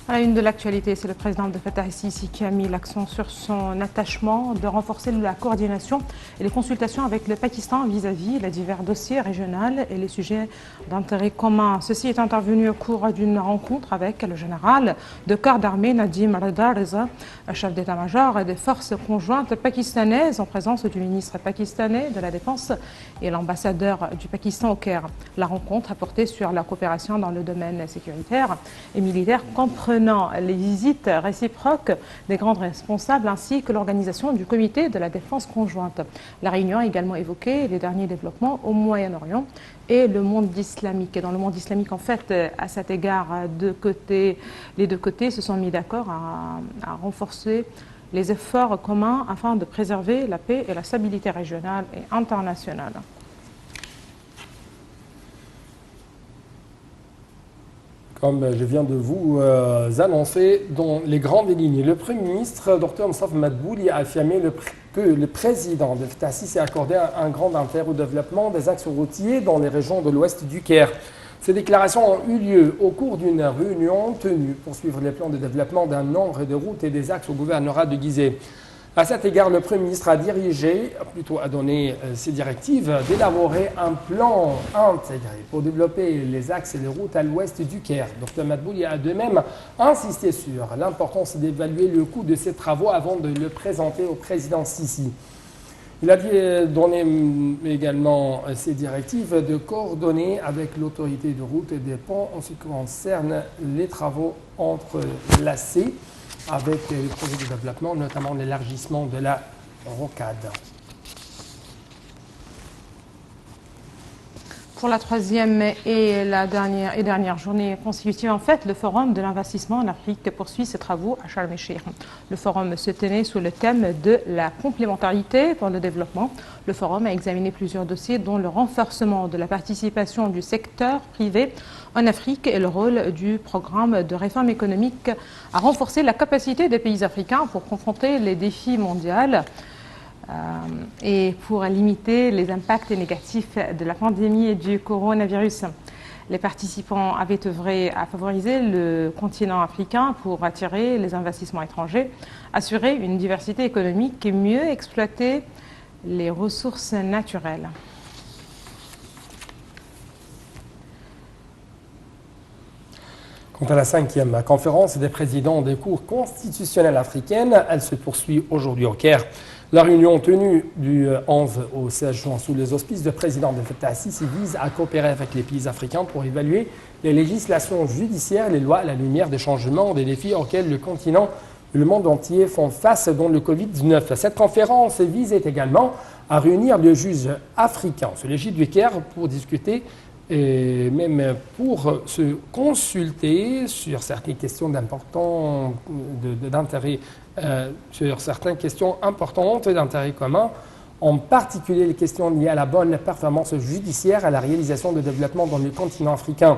À la une de l'actualité, c'est le président Abdel Fattah el-Sisi qui a mis l'accent sur son attachement de renforcer la coordination et les consultations avec le Pakistan vis-à-vis les divers dossiers régionaux et les sujets d'intérêt commun. Ceci est intervenu au cours d'une rencontre avec le général de corps d'armée Nadim Reda Reza, chef d'état-major des forces conjointes pakistanaises, en présence du ministre pakistanais de la Défense et l'ambassadeur du Pakistan au Caire. La rencontre a porté sur la coopération dans le domaine sécuritaire et militaire, comprenant les visites réciproques des grands responsables ainsi que l'organisation du comité de la défense conjointe. La réunion a également évoqué les derniers développements au Moyen-Orient et le monde islamique. Et dans le monde islamique, en fait, à cet égard, les deux côtés se sont mis d'accord à renforcer les efforts communs afin de préserver la paix et la stabilité régionale et internationale. Comme je viens de vous annoncer dans les grandes lignes, le Premier ministre, Dr Moustapha Madbouli, a affirmé que le président Abdel Fattah el-Sisi a accordé un grand intérêt au développement des axes routiers dans les régions de l'ouest du Caire. Ces déclarations ont eu lieu au cours d'une réunion tenue pour suivre les plans de développement d'un nombre de routes et des axes au gouvernorat de Gizeh. À cet égard, le Premier ministre a donné ses directives d'élaborer un plan intégré pour développer les axes et les routes à l'ouest du Caire. Dr Madbouli a de même insisté sur l'importance d'évaluer le coût de ces travaux avant de le présenter au président Sisi. Il a donné également ses directives de coordonner avec l'autorité de route et des ponts en ce qui concerne les travaux entre l'AC avec les projets de développement, notamment l'élargissement de la rocade. Pour la troisième et dernière journée consécutive, en fait, le Forum de l'investissement en Afrique poursuit ses travaux à Sharm el-Sheikh. Le forum se tenait sous le thème de la complémentarité pour le développement. Le forum a examiné plusieurs dossiers, dont le renforcement de la participation du secteur privé en Afrique et le rôle du programme de réforme économique à renforcer la capacité des pays africains pour confronter les défis mondiaux et pour limiter les impacts négatifs de la pandémie et du coronavirus. Les participants avaient œuvré à favoriser le continent africain pour attirer les investissements étrangers, assurer une diversité économique et mieux exploiter les ressources naturelles. Quant à la 5e conférence des présidents des cours constitutionnelles africaines, elle se poursuit aujourd'hui au Caire. La réunion tenue du 11 au 16 juin sous les auspices du président Abdel Fattah el-Sisi vise à coopérer avec les pays africains pour évaluer les législations judiciaires et les lois à la lumière des changements, des défis auxquels le continent et le monde entier font face, dont le Covid-19. Cette conférence vise également à réunir les juges africains sous l'égide du Caire pour discuter et même pour se consulter sur certaines questions d'intérêt, sur certaines questions importantes d'intérêt commun, en particulier les questions liées à la bonne performance judiciaire, à la réalisation de développement dans le continent africain.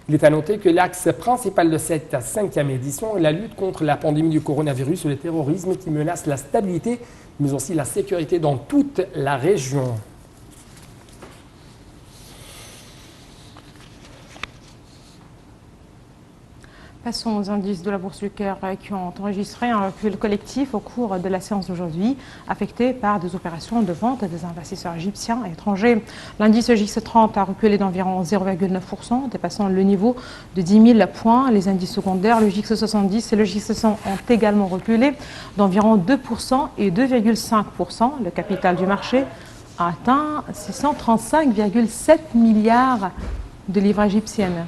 Il est à noter que l'axe principal de cette 5e édition est la lutte contre la pandémie du coronavirus et le terrorisme qui menace la stabilité, mais aussi la sécurité dans toute la région. Passons aux indices de la Bourse du Caire qui ont enregistré un recul collectif au cours de la séance d'aujourd'hui, affecté par des opérations de vente des investisseurs égyptiens et étrangers. L'indice JX30 a reculé d'environ 0,9%, dépassant le niveau de 10 000 points. Les indices secondaires, le JX70 et le JX100 ont également reculé d'environ 2% et 2,5%. Le capital du marché a atteint 635,7 milliards de livres égyptiennes.